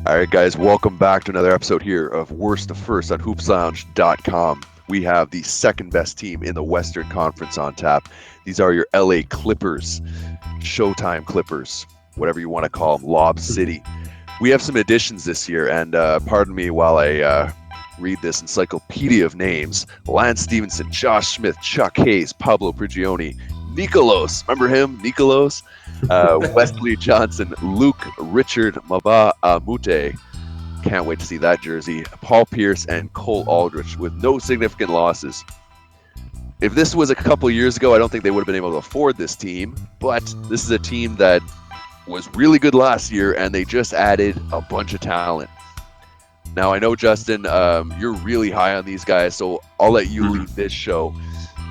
All right, guys, welcome back to another episode here of Worst to First on hoopslounge.com. We have the second best team in the Western Conference on tap. These are your LA Clippers, Showtime Clippers, whatever you want to call them, Lob City. We have some additions this year, and pardon me while I read this encyclopedia of names. Lance Stevenson, Josh Smith, Chuck Hayes, Pablo Prigioni, Nikolos, remember him, Nikolos? Wesley Johnson, Luke Richard Maba Amute. Can't wait to see that jersey. Paul Pierce and Cole Aldrich with no significant losses. If this was a couple years ago, I don't think they would have been able to afford this team, but this is a team that was really good last year, and they just added a bunch of talent. Now, I know, Justin, you're really high on these guys, so I'll let you lead this show.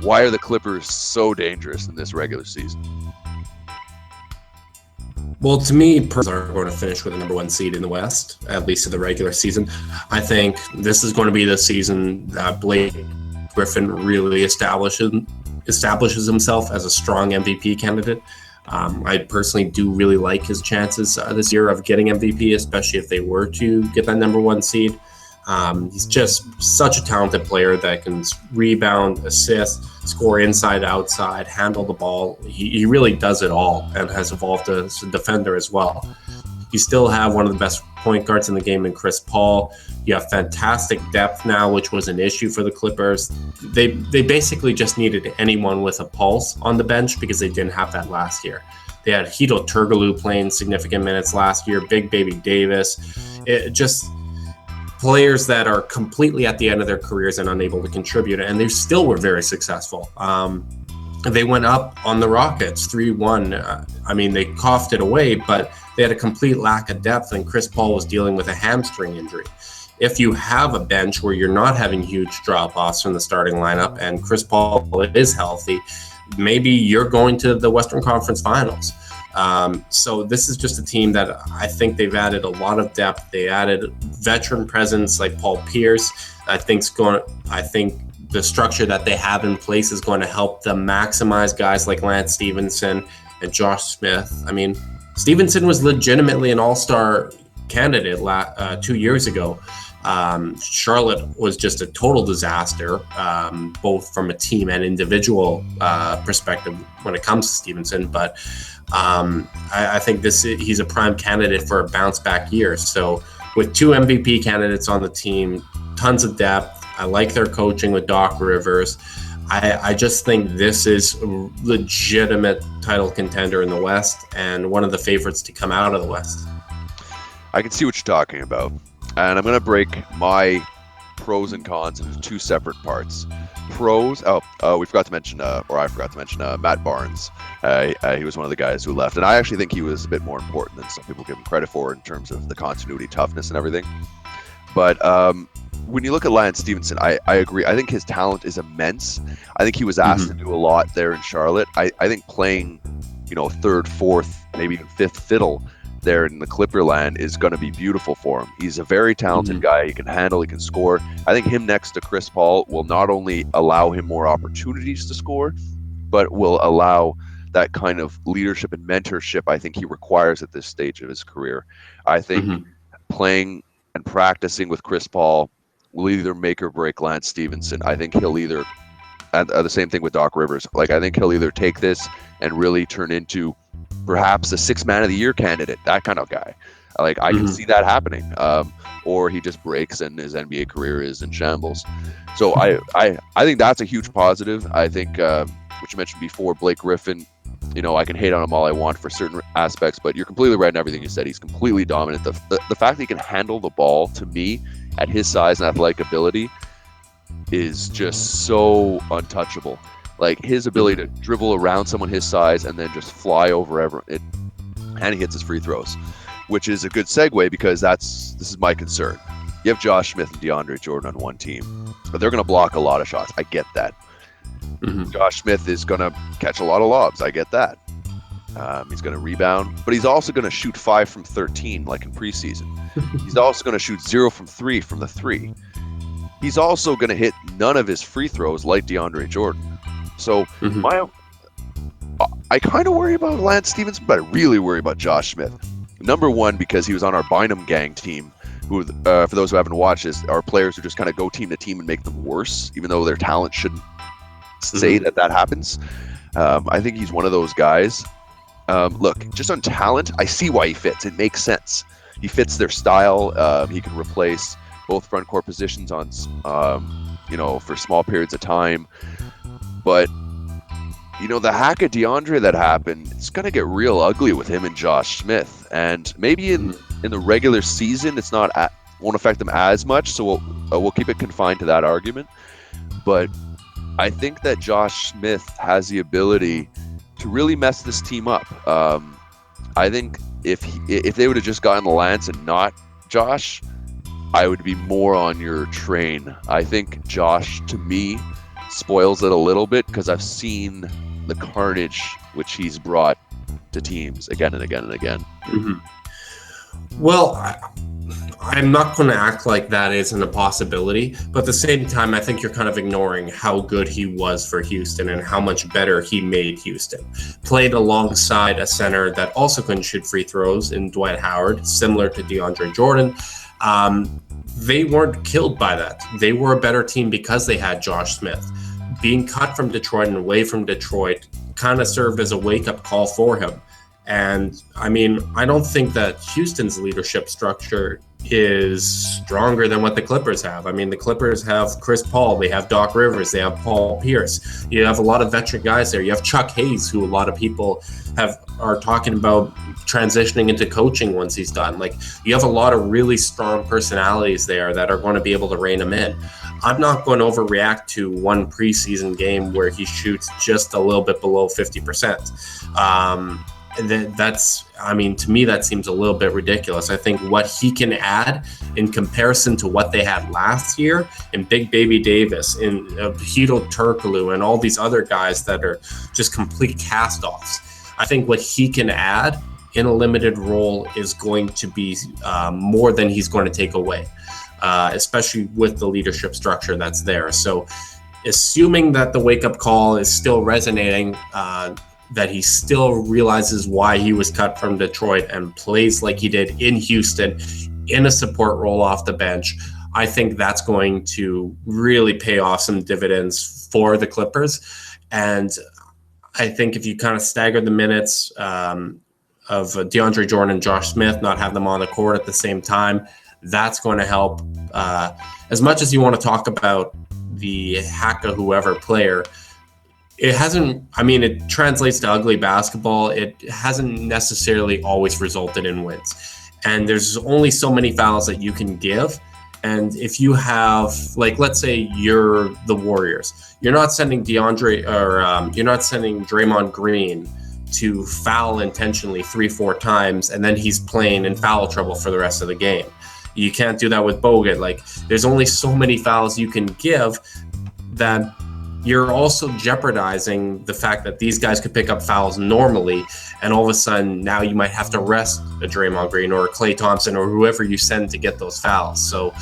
Why are the Clippers so dangerous in this regular season? Well, to me, Spurs are going to finish with the number one seed in the West, at least in the regular season. I think this is going to be the season that Blake Griffin really establishes himself as a strong MVP candidate. I personally do really like his chances this year of getting MVP, especially if they were to get that number one seed. He's just such a talented player that can rebound, assist, score inside, outside, handle the ball. He really does it all and has evolved as a defender as well. You still have one of the best point guards in the game in Chris Paul. You have fantastic depth now, which was an issue for the Clippers. They basically just needed anyone with a pulse on the bench because they didn't have that last year. They had Hedo Turkoglu playing significant minutes last year, Big Baby Davis. Players that are completely at the end of their careers and unable to contribute, and they still were very successful. They went up on the Rockets 3-1. They coughed it away, but they had a complete lack of depth, and Chris Paul was dealing with a hamstring injury. If you have a bench where you're not having huge drop-offs from the starting lineup and Chris Paul is healthy, maybe you're going to the Western Conference Finals. So this is just a team that I think they've added a lot of depth. They added veteran presence like Paul Pierce. I think the structure that they have in place is going to help them maximize guys like Lance Stevenson and Josh Smith. Stevenson was legitimately an all-star candidate 2 years ago. Charlotte was just a total disaster, both from a team and individual perspective when it comes to Stevenson. But I think he's a prime candidate for a bounce-back year. So with two MVP candidates on the team, tons of depth. I like their coaching with Doc Rivers. I just think this is a legitimate title contender in the West and one of the favorites to come out of the West. I can see what you're talking about. And I'm going to break my pros and cons into two separate parts. Pros, we forgot to mention, I forgot to mention Matt Barnes. He was one of the guys who left. And I actually think he was a bit more important than some people give him credit for in terms of the continuity, toughness, and everything. But when you look at Lance Stevenson, I agree. I think his talent is immense. I think he was asked to do a lot there in Charlotte. I think playing, third, fourth, maybe even fifth fiddle there in the Clipper land is going to be beautiful for him. He's a very talented guy. He can handle, he can score. I think him next to Chris Paul will not only allow him more opportunities to score, but will allow that kind of leadership and mentorship I think he requires at this stage of his career. I think playing and practicing with Chris Paul will either make or break Lance Stevenson. I think he'll either, and the same thing with Doc Rivers, I think he'll either take this and really turn into perhaps a 6th man of the year candidate, that kind of guy. I can see that happening. Or he just breaks and his NBA career is in shambles. So I think that's a huge positive. I think, what you mentioned before, Blake Griffin, I can hate on him all I want for certain aspects, but you're completely right in everything you said. He's completely dominant. The fact that he can handle the ball, to me, at his size and athletic ability, is just so untouchable. His ability to dribble around someone his size and then just fly over and he hits his free throws, which is a good segue because this is my concern. You have Josh Smith and DeAndre Jordan on one team, but they're going to block a lot of shots. I get that. Josh Smith is going to catch a lot of lobs. I get that. He's going to rebound, but he's also going to shoot 5 from 13 like in preseason. He's also going to shoot 0 from 3 from the 3. He's also going to hit none of his free throws like DeAndre Jordan. So I kind of worry about Lance Stevenson, but I really worry about Josh Smith. Number one, because he was on our Bynum Gang team, who, for those who haven't watched this, are players who just kind of go team to team and make them worse, even though their talent shouldn't say that happens. I think he's one of those guys. Look, just on talent, I see why he fits. It makes sense. He fits their style. He can replace both front court positions on, for small periods of time. But, the hack of DeAndre that happened, it's going to get real ugly with him and Josh Smith. And maybe in the regular season, it's not won't affect them as much. So we'll keep it confined to that argument. But I think that Josh Smith has the ability to really mess this team up. I think if they would have just gotten Lance and not Josh, I would be more on your train. I think Josh, to me, spoils it a little bit because I've seen the carnage which he's brought to teams again and again and again. Well, I'm not going to act like that isn't a possibility, but at the same time, I think you're kind of ignoring how good he was for Houston and how much better he made Houston. Played alongside a center that also couldn't shoot free throws in Dwight Howard, similar to DeAndre Jordan. They weren't killed by that. They were a better team because they had Josh Smith. Being cut from Detroit and away from Detroit kind of served as a wake-up call for him. And I mean, I don't think that Houston's leadership structure is stronger than what the Clippers have. I mean, the Clippers have Chris Paul, they have Doc Rivers, they have Paul Pierce. You have a lot of veteran guys there. You have Chuck Hayes, who a lot of people are talking about transitioning into coaching once he's done. Like, you have a lot of really strong personalities there that are going to be able to rein him in. I'm not going to overreact to one preseason game where he shoots just a little bit below 50%. And that's, I mean, to me, that seems a little bit ridiculous. I think what he can add in comparison to what they had last year in Big Baby Davis, in Hito Turkoglu, and all these other guys that are just complete cast-offs, I think what he can add in a limited role is going to be more than he's going to take away, especially with the leadership structure that's there. So assuming that the wake-up call is still resonating, that he still realizes why he was cut from Detroit and plays like he did in Houston in a support role off the bench, I think that's going to really pay off some dividends for the Clippers. And I think if you kind of stagger the minutes of DeAndre Jordan and Josh Smith, not have them on the court at the same time, that's going to help. As much as you want to talk about the hack of whoever player, it hasn't, I mean, it translates to ugly basketball. It hasn't necessarily always resulted in wins. And there's only so many fouls that you can give. And if you have, like, let's say you're the Warriors, you're not sending DeAndre or you're not sending Draymond Green to foul intentionally 3-4 times, and then he's playing in foul trouble for the rest of the game. You can't do that with Bogut. Like, there's only so many fouls you can give that you're also jeopardizing the fact that these guys could pick up fouls normally, and all of a sudden now you might have to rest a Draymond Green or a Klay Thompson or whoever you send to get those fouls. So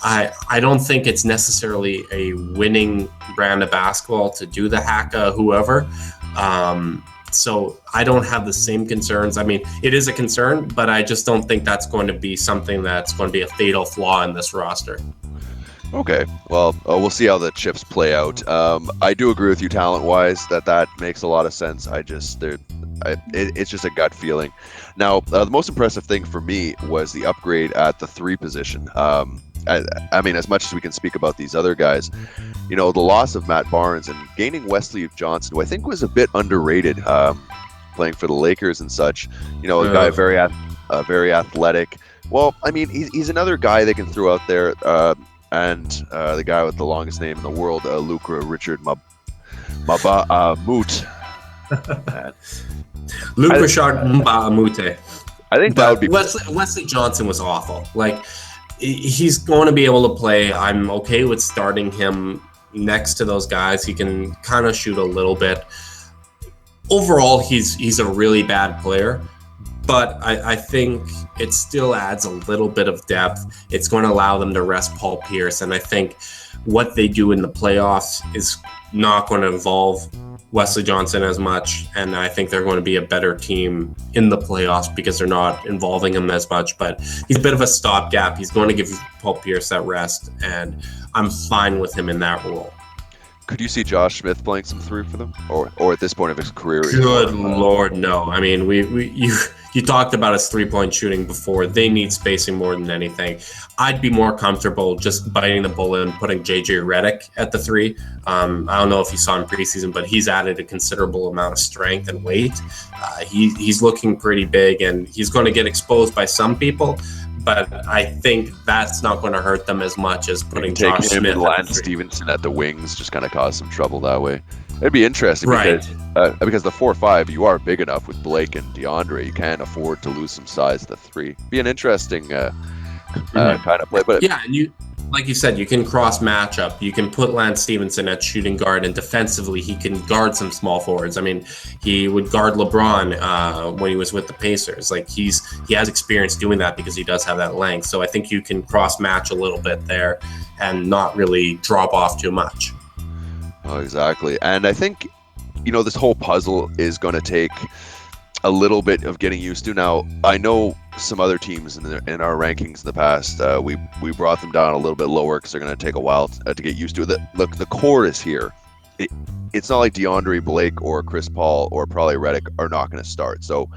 I don't think it's necessarily a winning brand of basketball to do the haka whoever. So I don't have the same concerns. I mean, it is a concern, but I just don't think that's going to be something that's going to be a fatal flaw in this roster. Okay, well, we'll see how the chips play out. I do agree with you talent-wise that makes a lot of sense. It's just a gut feeling. Now, the most impressive thing for me was the upgrade at the 3 position. I mean, as much as we can speak about these other guys, the loss of Matt Barnes and gaining Wesley Johnson, who I think was a bit underrated, playing for the Lakers and such. A guy very athletic. Well, I mean, he's another guy they can throw out there. And the guy with the longest name in the world, Luka Richard Moot. Luka Richard Mbamute. I think that would be Wesley Johnson was awful. Like, he's going to be able to play. I'm okay with starting him next to those guys. He can kind of shoot a little bit. Overall, he's a really bad player. But I think it still adds a little bit of depth. It's going to allow them to rest Paul Pierce. And I think what they do in the playoffs is not going to involve Wesley Johnson as much, and I think they're going to be a better team in the playoffs because they're not involving him as much. But he's a bit of a stopgap. He's going to give Paul Pierce that rest, and I'm fine with him in that role. Could you see Josh Smith playing some three for them, or at this point of his career? Good Lord, no. I mean, you talked about his 3-point shooting before. They need spacing more than anything. I'd be more comfortable just biting the bullet and putting JJ Redick at the 3. I don't know if you saw in preseason, but he's added a considerable amount of strength and weight. He's looking pretty big, and he's going to get exposed by some people. But I think that's not going to hurt them as much as putting Josh him Smith and Lance Stevenson at the wings just kind of cause some trouble that way. It'd be interesting because the 4-5, you are big enough with Blake and DeAndre. You can't afford to lose some size at the 3. Be an interesting kind of play. But yeah, and like you said, you can cross matchup. You can put Lance Stevenson at shooting guard, and defensively, he can guard some small forwards. I mean, he would guard LeBron when he was with the Pacers. Like he has experience doing that because he does have that length. So I think you can cross match a little bit there and not really drop off too much. Oh, exactly. And I think, this whole puzzle is going to take a little bit of getting used to. Now, I know some other teams in our rankings in the past, we brought them down a little bit lower because they're going to take a while to get used to it. Look, the core is here. It's not like DeAndre, Blake, or Chris Paul, or probably Redick are not going to start. So,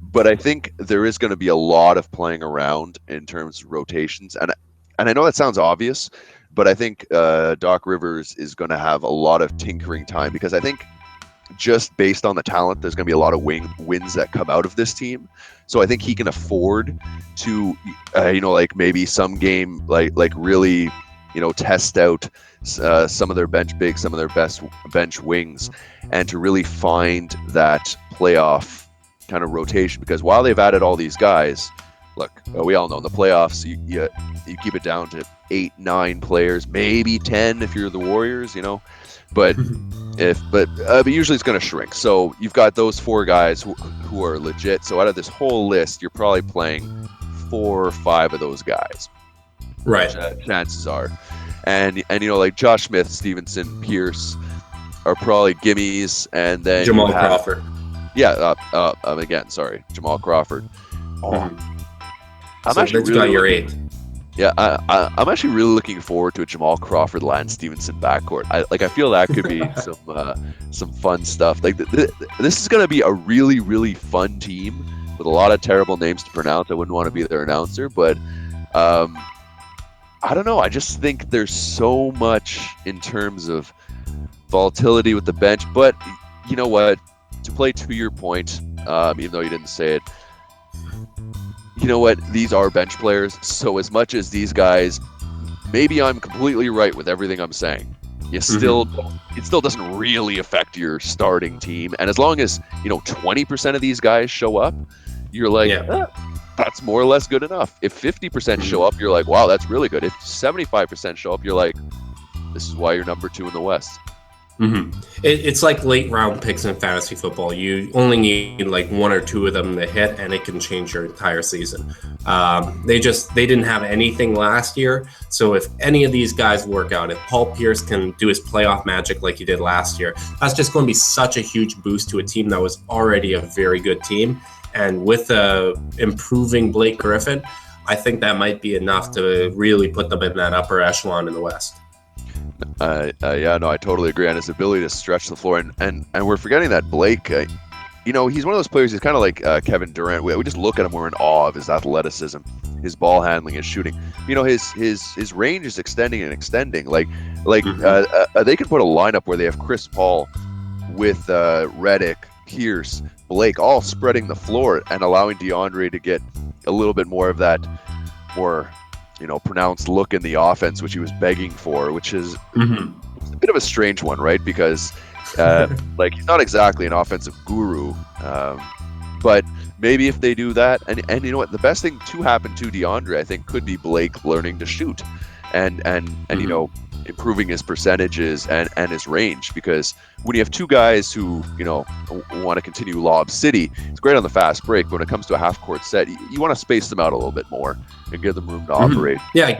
but I think there is going to be a lot of playing around in terms of rotations. And I know that sounds obvious, but I think Doc Rivers is going to have a lot of tinkering time because I think just based on the talent, there's going to be a lot of wins that come out of this team. So I think he can afford to, like maybe some game, like really, test out some of their bench bigs, some of their best bench wings, and to really find that playoff kind of rotation. Because while they've added all these guys, look, we all know in the playoffs, you keep it down to 8-9 players, maybe 10 if you're the Warriors, But but usually it's going to shrink. So you've got those 4 guys who are legit. So out of this whole list, you're probably playing 4 or 5 of those guys. Right. Chances are. And like Josh Smith, Stevenson, Pierce are probably gimmies. And then Jamal Crawford. Yeah. Again, sorry. Jamal Crawford. I'm actually really got your 8. Yeah, I'm actually really looking forward to a Jamal Crawford, Lance Stevenson backcourt. I feel that could be some fun stuff. Like this is going to be a really, really fun team with a lot of terrible names to pronounce. I wouldn't want to be their announcer, but I don't know. I just think there's so much in terms of volatility with the bench. But you know what? To play to your point, even though you didn't say it, you know what? These are bench players. So as much as these guys, maybe I'm completely right with everything I'm saying, it still doesn't really affect your starting team. And as long as 20% of these guys show up, you're like, that's more or less good enough. If 50% show up, you're like, wow, that's really good. If 75% show up, you're like, this is why you're number 2 in the West. It's like late round picks in fantasy football. You only need like 1 or 2 of them to hit, and it can change your entire season. They didn't have anything last year, so if any of these guys work out, if Paul Pierce can do his playoff magic like he did last year, that's just going to be such a huge boost to a team that was already a very good team. And with improving Blake Griffin, I think that might be enough to really put them in that upper echelon in the West. I totally agree on his ability to stretch the floor, and we're forgetting that Blake, he's one of those players. He's kind of like Kevin Durant. We just look at him, we're in awe of his athleticism, his ball handling, his shooting. His range is extending and extending. They could put a lineup where they have Chris Paul with Redick, Pierce, Blake, all spreading the floor and allowing DeAndre to get a little bit more of that more pronounced look in the offense, which he was begging for, which is a bit of a strange one, right? Because he's not exactly an offensive guru, but maybe if they do that, and you know what, the best thing to happen to DeAndre, I think, could be Blake learning to shoot and improving his percentages and his range, because when you have 2 guys who want to continue Lob City, it's great on the fast break. When it comes to a half court set, you want to space them out a little bit more and give them room to operate. Yeah,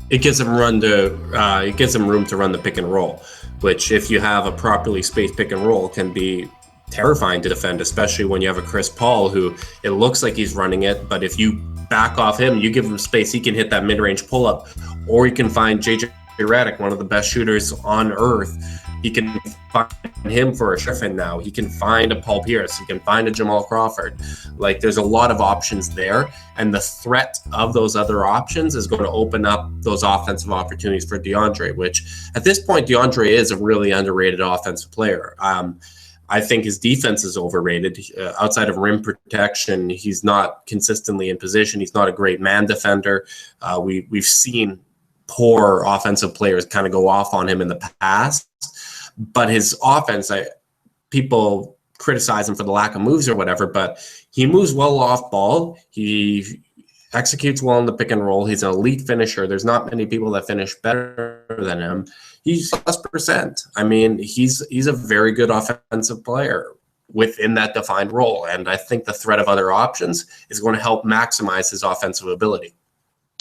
it gives them room to run the pick and roll, which if you have a properly spaced pick and roll can be terrifying to defend, especially when you have a Chris Paul who it looks like he's running it, but if you back off him, you give him space, he can hit that mid-range pull-up, or you can find JJ Redick, one of the best shooters on earth. He can find him for a Griffin now. He can find a Paul Pierce. He can find a Jamal Crawford. Like, there's a lot of options there, and the threat of those other options is going to open up those offensive opportunities for DeAndre, which at this point, DeAndre is a really underrated offensive player. I think his defense is overrated. Outside of rim protection, he's not consistently in position. He's not a great man defender. We've seen poor offensive players kind of go off on him in the past. But his offense, people criticize him for the lack of moves or whatever, but he moves well off ball. He executes well in the pick and roll. He's an elite finisher. There's not many people that finish better than him. He's +%. I mean, he's a very good offensive player within that defined role. And I think the threat of other options is going to help maximize his offensive ability.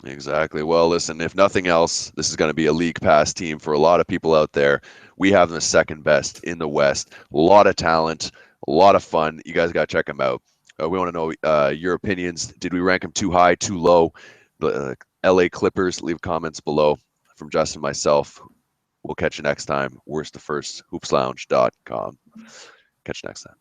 Exactly. Well, listen, if nothing else, this is going to be a league pass team for a lot of people out there. We have them the second best in the West. A lot of talent, a lot of fun. You guys got to check them out. We want to know your opinions. Did we rank them too high, too low? The LA Clippers, leave comments below. From Justin and myself, we'll catch you next time. Worst to first, hoopslounge.com. Catch you next time.